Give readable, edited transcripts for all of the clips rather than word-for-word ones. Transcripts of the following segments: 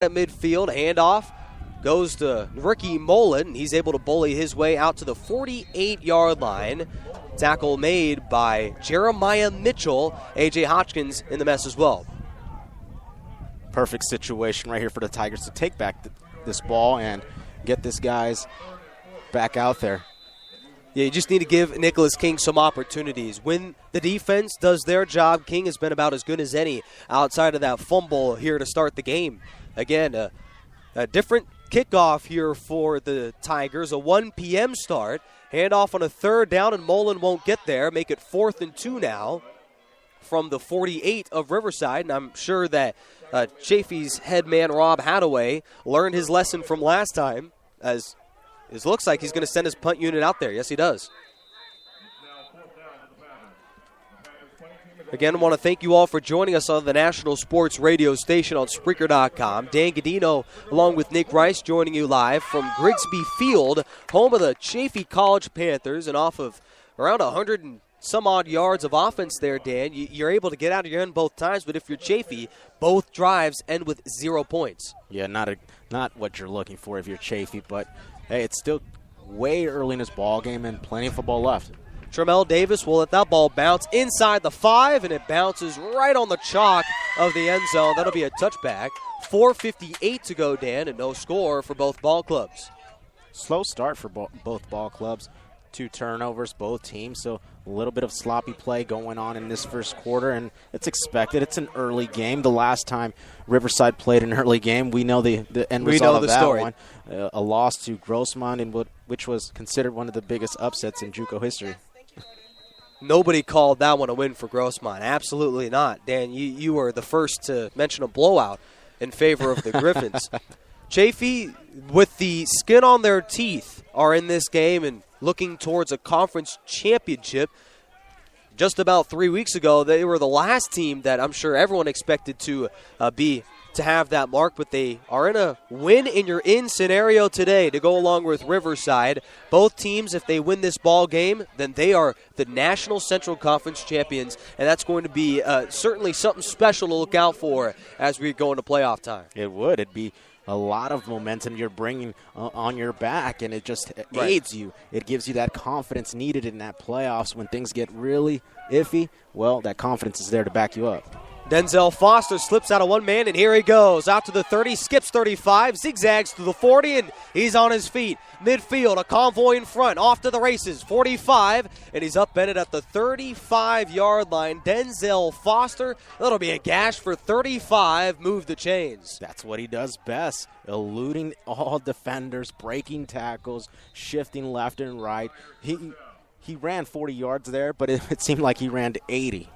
at midfield. Handoff goes to Ricky Mullen. He's able to bully his way out to the 48-yard line. Tackle made by Jeremiah Mitchell. A.J. Hodgkins in the mess as well. Perfect situation right here for the Tigers to take back this ball and get this guys back out there. Yeah, you just need to give Nicholas King some opportunities. When the defense does their job, King has been about as good as any outside of that fumble here to start the game. Again, a different kickoff here for the Tigers, a 1 p.m. start. Handoff on a third down, and Mullen won't get there. Make it 4th and 2 now from the 48 of Riverside. And I'm sure that Chaffey's head man, Rob Hadaway, learned his lesson from last time, as it looks like he's going to send his punt unit out there. Yes, he does. Again, I want to thank you all for joining us on the National Sports Radio station on Spreaker.com. Dan Gadino, along with Nick Rice, joining you live from Grigsby Field, home of the Chaffey College Panthers, and off of around 100 and some odd yards of offense there, Dan. You're able to get out of your end both times, but if you're Chaffey, both drives end with 0 points. Yeah, not what you're looking for if you're Chaffey, but hey, it's still way early in this ball game and plenty of football left. Tremel Davis will let that ball bounce inside the 5, and it bounces right on the chalk of the end zone. That'll be a touchback. 4:58 to go, Dan, and no score for both ball clubs. Slow start for both ball clubs. 2 turnovers, both teams, so a little bit of sloppy play going on in this first quarter, and it's expected. It's an early game. The last time Riverside played an early game, we know the end result of that story. One. A loss to Grossmont, which was considered one of the biggest upsets in JUCO history. Nobody called that one a win for Grossmont. Absolutely not. Dan, you were the first to mention a blowout in favor of the Griffins. Chaffey, with the skin on their teeth, are in this game and looking towards a conference championship. Just about 3 weeks ago, they were the last team that I'm sure everyone expected to have that mark, but they are in a win-and-you're-in scenario today to go along with Riverside. Both teams, if they win this ball game, then they are the National Central Conference champions, and that's going to be certainly something special to look out for as we go into playoff time. It would. It'd be a lot of momentum you're bringing on your back, and it just aids you. It gives you that confidence needed in that playoffs when things get really iffy. Well, that confidence is there to back you up. Denzel Foster slips out of one man, and here he goes. Out to the 30, skips 35, zigzags to the 40, and he's on his feet. Midfield, a convoy in front, off to the races, 45, and he's upended at the 35-yard line. Denzel Foster, that'll be a gash for 35, move the chains. That's what he does best, eluding all defenders, breaking tackles, shifting left and right. He ran 40 yards there, but it seemed like he ran to 80.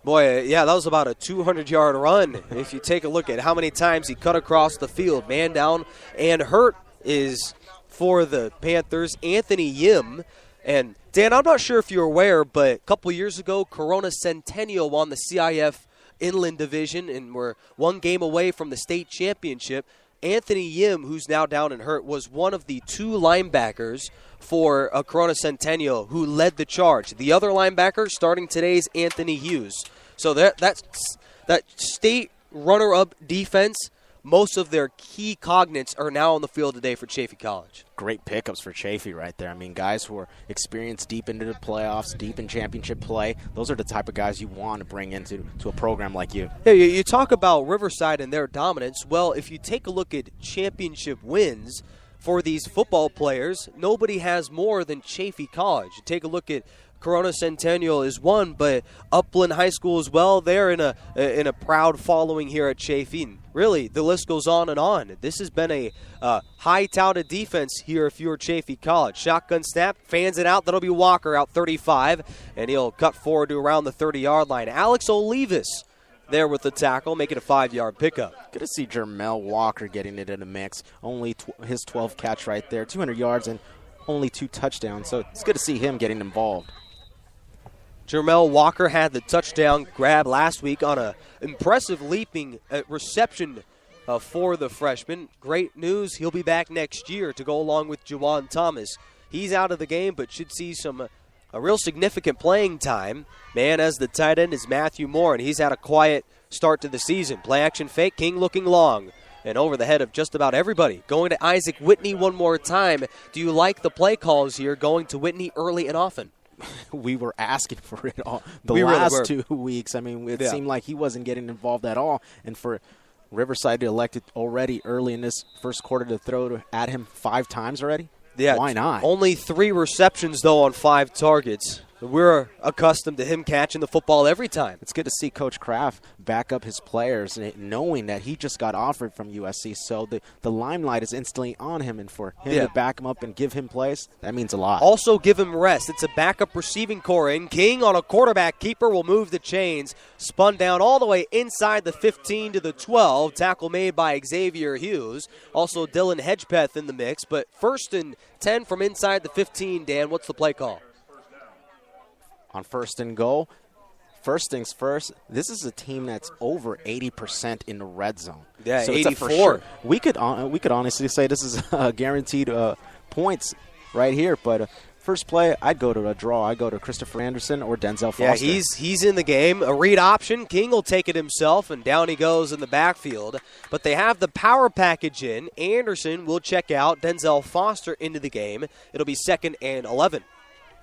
Boy, yeah, that was about a 200-yard run. If you take a look at how many times he cut across the field, man down and hurt is for the Panthers, Anthony Yim. And, Dan, I'm not sure if you're aware, but a couple years ago, Corona Centennial won the CIF Inland Division and were one game away from the state championship. Anthony Yim, who's now down and hurt, was one of the 2 linebackers for Corona Centennial who led the charge. The other linebacker starting today is Anthony Hughes. So that state runner-up defense, most of their key cognates are now on the field today for Chaffey College. Great pickups for Chaffey right there. I mean, guys who are experienced deep into the playoffs, deep in championship play, those are the type of guys you want to bring into a program like you. Yeah, you talk about Riverside and their dominance. Well, if you take a look at championship wins for these football players, nobody has more than Chaffey College. You take a look at Corona Centennial is one, but Upland High School as well. They're in a proud following here at Chaffey. And really, the list goes on and on. This has been a high-touted defense here if you're Chaffey College. Shotgun snap, fans it out. That'll be Walker out 35, and he'll cut forward to around the 30-yard line. Alex Olivas there with the tackle, making a 5-yard pickup. Good to see Jermel Walker getting it in the mix. Only his 12th catch right there, 200 yards and only 2 touchdowns. So it's good to see him getting involved. Jermel Walker had the touchdown grab last week on an impressive leaping reception for the freshman. Great news, he'll be back next year to go along with Juwan Thomas. He's out of the game, but should see some a real significant playing time. Man, as the tight end is Matthew Moore, and he's had a quiet start to the season. Play action fake, King looking long. And over the head of just about everybody. Going to Isaac Whitney one more time. Do you like the play calls here, going to Whitney early and often? We were asking for it all the last 2 weeks. I mean, it seemed like he wasn't getting involved at all. And for Riverside to elect it already early in this first quarter to throw at him 5 times already? Yeah, why not? Only 3 receptions, though, on 5 targets. We're accustomed to him catching the football every time. It's good to see Coach Kraft back up his players, knowing that he just got offered from USC. So the limelight is instantly on him, and for him to back him up and give him plays, that means a lot. Also give him rest. It's a backup receiving core, and King on a quarterback keeper will move the chains. Spun down all the way inside the 15 to the 12. Tackle made by Xavier Hughes. Also Dylan Hedgepeth in the mix, but 1st and 10 from inside the 15. Dan, what's the play call? On 1st and goal, first things first, this is a team that's over 80% in the red zone. Yeah, so 84. Sure. We could honestly say this is guaranteed points right here. But first play, I'd go to a draw. I'd go to Christopher Anderson or Denzel Foster. Yeah, he's in the game. A read option. King will take it himself, and down he goes in the backfield. But they have the power package in. Anderson will check out. Denzel Foster into the game. It'll be 2nd and 11.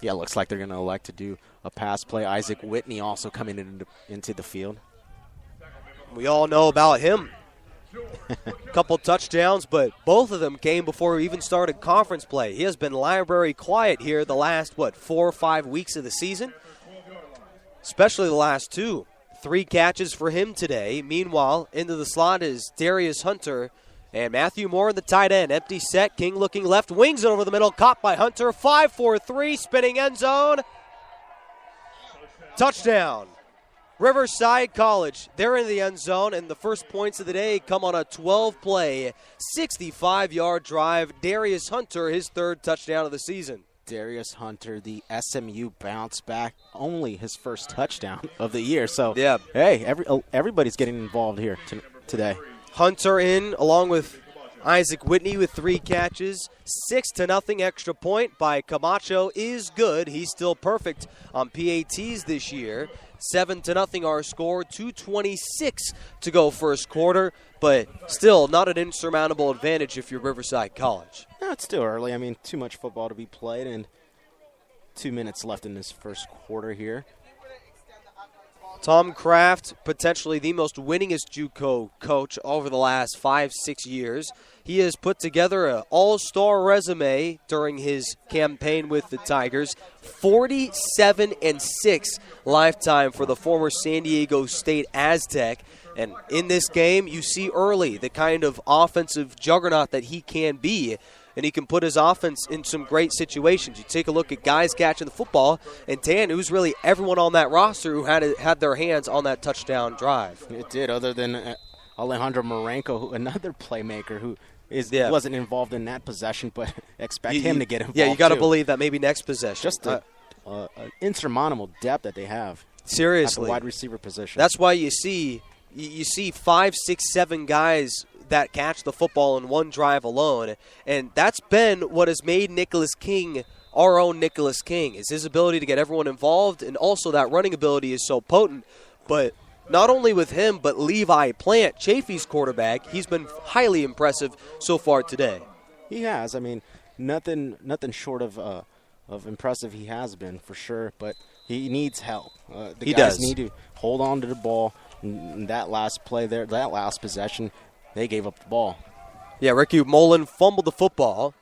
Yeah, it looks like they're going to elect to do a pass play. Isaac Whitney also coming into the field. We all know about him. Couple touchdowns, but both of them came before we even started conference play. He has been library quiet here the last, 4 or 5 weeks of the season? Especially the last 2. 3 catches for him today. Meanwhile, into the slot is Darius Hunter. And Matthew Moore in the tight end. Empty set. King looking left. Wings it over the middle. Caught by Hunter. 5-4-3. Spinning end zone. Touchdown. Riverside College. They're in the end zone. And the first points of the day come on a 12-play, 65-yard drive. Darius Hunter, his 3rd touchdown of the season. Darius Hunter, the SMU bounce back. Only his first touchdown of the year. So, hey, everybody's getting involved here today. Hunter in along with Isaac Whitney with 3 catches. 6-0 extra point by Camacho is good. He's still perfect on PATs this year. 7-0 our score. 2:26 to go first quarter, but still not an insurmountable advantage if you're Riverside College. No, it's still early. I mean, too much football to be played, and 2 minutes left in this first quarter here. Tom Kraft, potentially the most winningest JUCO coach over the last 5-6 years. He has put together an all-star resume during his campaign with the Tigers. 47-6 lifetime for the former San Diego State Aztec. And in this game, you see early the kind of offensive juggernaut that he can be. And he can put his offense in some great situations. You take a look at guys catching the football, and Dan, it was really everyone on that roster who had their hands on that touchdown drive. It did, other than Alejandro Marenco, another playmaker who wasn't involved in that possession, but expect him to get involved. Yeah, you got to believe that maybe next possession. Just an insurmountable depth that they have. Seriously. At the wide receiver position. That's why you see 5, 6, 7 guys that catch the football in one drive alone. And that's been what has made Nicholas King our own Nicholas King, is his ability to get everyone involved, and also that running ability is so potent. But not only with him, but Levi Plant, Chaffey's quarterback, he's been highly impressive so far today. He has. I mean, nothing short of impressive he has been, for sure, but he needs help. The guys need to hold on to the ball. In that last play there, that last possession, they gave up the ball. Yeah, Ricky Mullen fumbled the football.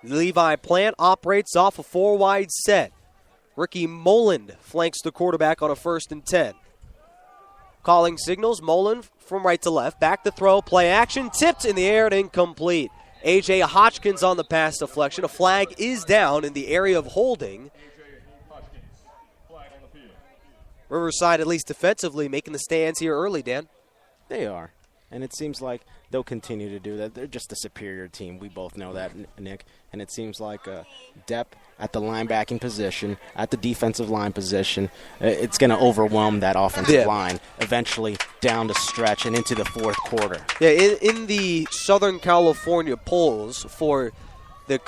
Levi Plant operates off a 4-wide set. Ricky Mullen flanks the quarterback on a 1st and 10. Calling signals, Mullen from right to left. Back to throw, play action, tipped in the air and incomplete. A.J. Hodgkins on the pass deflection. A flag is down in the area of holding. Riverside, at least defensively, making the stands here early, Dan. They are. And it seems like they'll continue to do that. They're just a superior team. We both know that, Nick. And it seems like depth at the linebacking position, at the defensive line position, it's going to overwhelm that offensive line eventually down the stretch and into the fourth quarter. Yeah, in the Southern California polls for the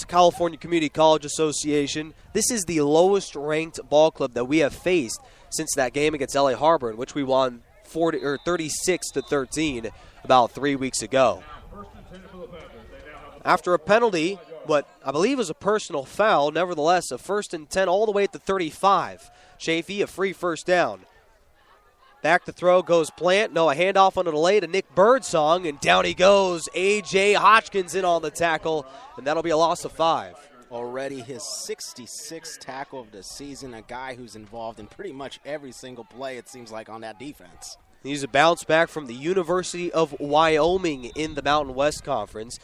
California Community College Association. This is the lowest ranked ball club that we have faced since that game against LA Harbor, in which we won 36-13 about 3 weeks ago. After a penalty, what I believe was a personal foul, nevertheless, a 1st and 10 all the way at the 35. Chaffey, a free first down. Back to throw goes Plant. No, a handoff on the delay to Nick Birdsong, and down he goes. A.J. Hodgkins in on the tackle, and that'll be a loss of 5. Already his 66th tackle of the season, a guy who's involved in pretty much every single play, it seems like, on that defense. He's a bounce back from the University of Wyoming in the Mountain West Conference.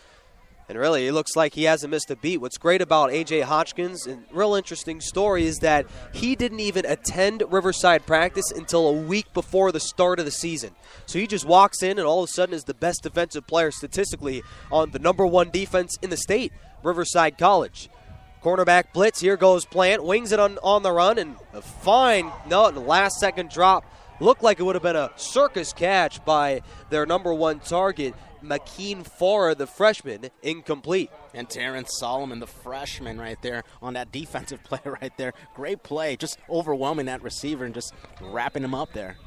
And really, it looks like he hasn't missed a beat. What's great about A.J. Hodgkins, and real interesting story, is that he didn't even attend Riverside practice until a week before the start of the season. So he just walks in and all of a sudden is the best defensive player statistically on the #1 defense in the state, Riverside College. Cornerback blitz, here goes Plant, wings it on the run, and a fine last-second drop. Looked like it would have been a circus catch by their #1 target, McKean Farah, the freshman, incomplete. And Terrence Solomon, the freshman, right there on that defensive play right there. Great play, just overwhelming that receiver and just wrapping him up there.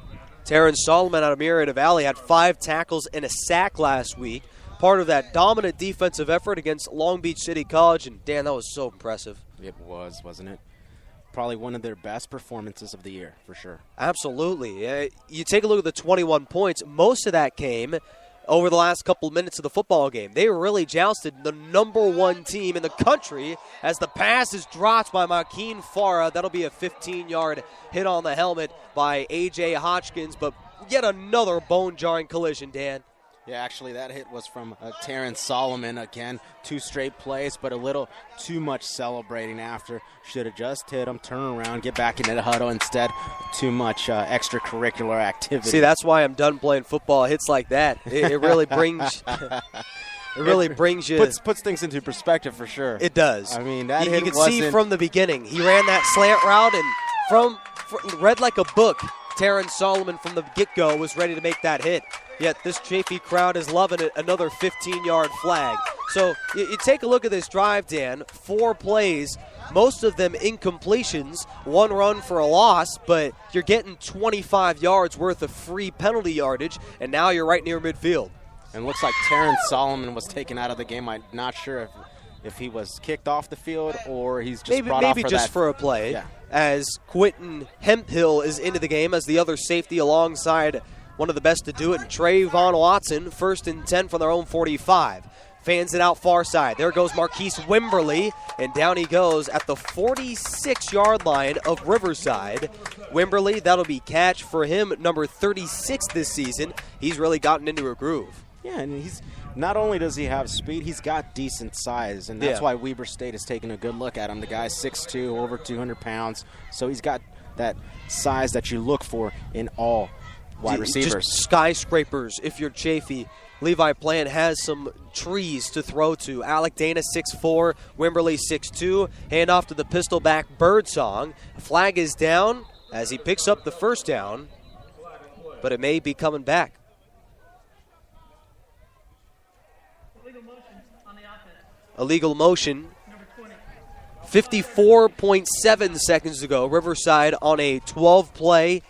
Terrence Solomon out of Marietta Valley had 5 tackles and a sack last week. Part of that dominant defensive effort against Long Beach City College. And, Dan, that was so impressive. It was, wasn't it? Probably one of their best performances of the year, for sure. Absolutely. You take a look at the 21 points. Most of that came over the last couple of minutes of the football game. They really jousted the #1 team in the country as the pass is dropped by McKean Farah. That'll be a 15-yard hit on the helmet by A.J. Hodgkins, but yet another bone-jarring collision, Dan. Yeah, actually, that hit was from Terrence Solomon. Again, 2 straight plays, but a little too much celebrating after. Should have just hit him, turn around, get back into the huddle instead. Too much extracurricular activity. See, that's why I'm done playing football. Hits like that, it really brings you. Puts things into perspective for sure. It does. I mean, that hit you can see from the beginning. He ran that slant route and read like a book. Terrence Solomon from the get-go was ready to make that hit. Yet this Chaffey crowd is loving it. Another 15-yard flag. So you take a look at this drive, Dan. 4 plays, most of them incompletions, 1 run for a loss, but you're getting 25 yards worth of free penalty yardage, and now you're right near midfield. And it looks like Terrence Solomon was taken out of the game. I'm not sure if he was kicked off the field or he's just brought off for just that. for a play. Yeah. As Quentin Hemphill is into the game as the other safety alongside one of the best to do it, Trayvon Watson, 1st and 10 from their own 45. Fans it out far side. There goes Marquise Wimberly, and down he goes at the 46-yard line of Riverside. Wimberly, that'll be catch for him, number 36 this season. He's really gotten into a groove. Yeah, and he's not only does he have speed, he's got decent size, and that's why Weber State is taking a good look at him. The guy's 6'2", over 200 pounds, so he's got that size that you look for in all wide receivers. Just skyscrapers if you're Chaffey. Levi Plant has some trees to throw to. Alec Dana, 6'4", Wimberly, 6'2". Handoff to the pistol back, Birdsong. Flag is down as he picks up the first down, but it may be coming back. Illegal motion. 54.7 seconds to go. Riverside on a 12-play,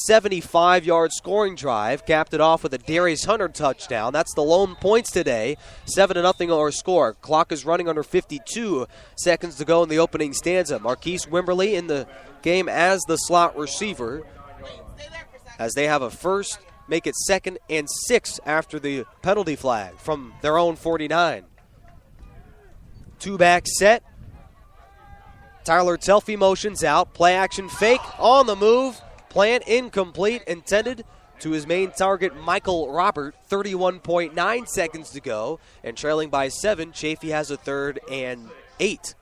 75-yard scoring drive. Capped it off with a Darius Hunter touchdown. That's the lone points today. 7-0 our score. Clock is running under 52 seconds to go in the opening stanza. Marquise Wimberly in the game as the slot receiver, as they have a first, make it 2nd and 6 after the penalty flag from their own 49. 2-back set. Tyler Telfie motions out. Play action fake on the move. Plant incomplete. Intended to his main target, Michael Robert. 31.9 seconds to go. And trailing by 7, Chaffey has a 3rd and 8.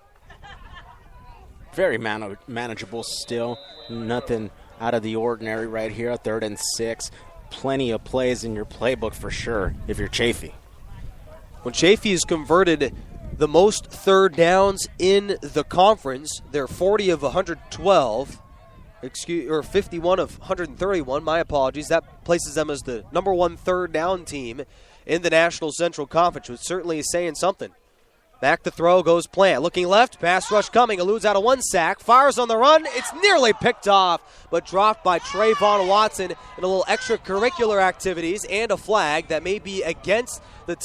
Very manageable still. Nothing out of the ordinary right here. A 3rd and 6. Plenty of plays in your playbook for sure if you're Chaffey. When Chaffey is converted the most 3rd downs in the conference, they're 40 of 112, 51 of 131, my apologies. That places them as the #1 3rd down team in the National Central Conference, which certainly is saying something. Back to throw goes Plant. Looking left, pass rush coming. Eludes out of one sack. Fires on the run. It's nearly picked off, but dropped by Trayvon Watson in a little extracurricular activities and a flag that may be against the